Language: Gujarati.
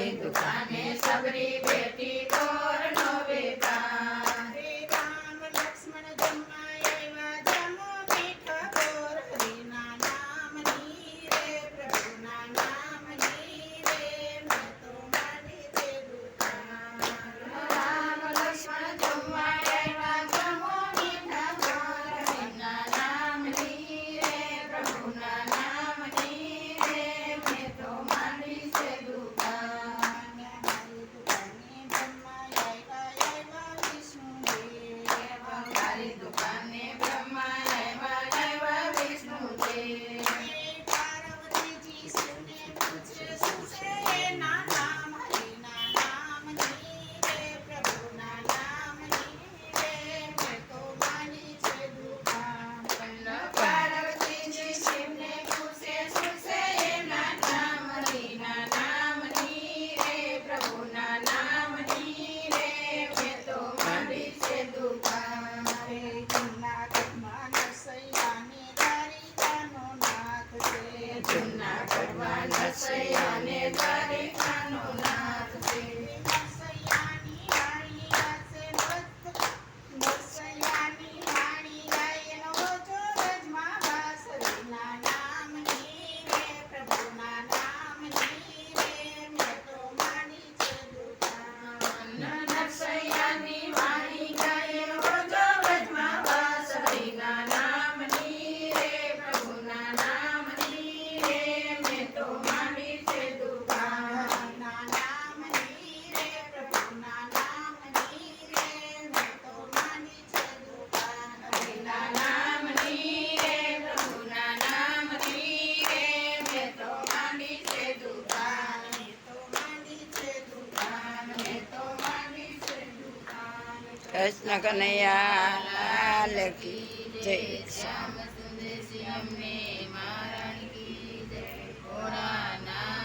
મારી દુકાને સબરી બેટી તોર નો વેપાર શ્રી રામ લક્ષ્મણ જમવા આવ્યા જમો મીઠો ગોર હરિના નામની રે પ્રભુના નામની રે મેં તો માંડી છે દુકાન રામ લક્ષ્મણ જમવા આવ્યા જમો મીઠા ગોર હરિના નામની રે પ્રભુના નામની રે મેં તો માંડી છે દુકાન મારી દુકાને બ્રહ્મા આવ્યા વિષ્ણુદેવ મારી દુકાને બ્રહ્મા આવ્યા વિષ્ણુદેવ પાર્વતીજી શિવને પૂછે શું છે એના નામ હરિના નામની રે પ્રભુના નામની રે મેં તો માંડી છે દુકાન પાર્વતીજી શિવને પૂછે શું છે એના નામ હરિના નામની રે પ્રભુના નામની રે મેં તો માંડી છે દુકાન રે જૂનાગઢમાં નરસૈયાની દ્વારિકાનો નાથ છે જૂનાગઢમાં નરસૈયાને દ્વારિકાનો નાથ છે નરસૈયાની વાણી ગાશે નરસૈયાની વાણી ગાયનો ઓછો રજમાં વાસ હરિના નામની રે પ્રભુના નામની રે મેં તો માંડી છે દુકાન નરસૈયાની વાણી ગાય રોજો વચમાં વાસ હરિના નામની રે પ્રભુના નામની રે મેં તો માંડી છે દુકાન હરિના નામની રે પ્રભુના નામની રે મેં તો માંડી છે દુકાન હરિના નામની રે પ્રભુના નામની રે મેં તો માંડી છે દુકાન મેં તો માંડી છે દુકાન મેં તો માંડી છે દુકાન કૃષ્ણ કનૈયા લાલ કી જય શ્યામ સુંદર શ્યામ ને મહારાણી કી જય ભોળાનાથ